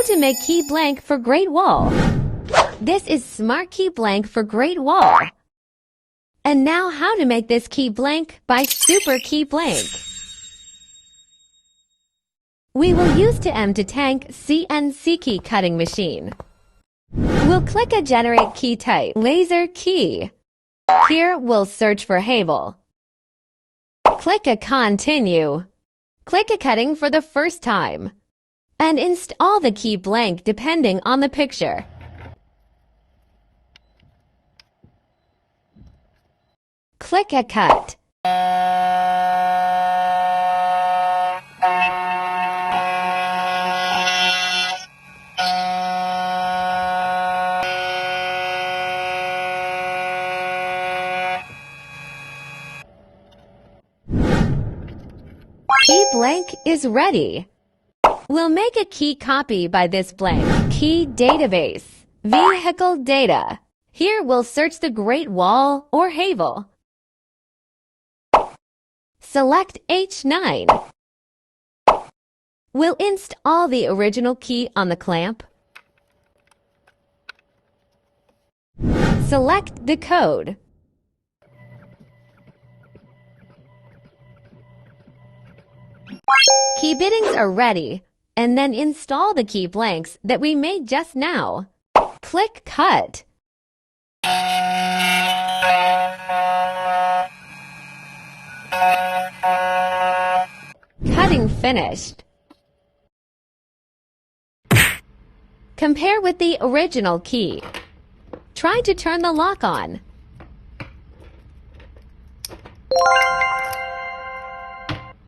How to make key blank for Great Wall. This is Smart Key Blank for Great Wall. And now how to make this key blank by Super Key Blank. We will use 2m2tank CNC key cutting machine. We'll click a Generate Key Type laser key. Here we'll search for Haval. Click a Continue. Click a cutting for the first time. And install the key blank depending on the picture. Click a cut. Key blank is ready. We'll make a key copy by this blank. Key database. Vehicle data. Here we'll search the Great Wall or Haval. Select H9. We'll install the original key on the clamp. Select the code. Key biddings are ready, and then install the key blanks that we made just now. Click Cut. Cutting finished. Compare with the original key. Try to turn the lock on.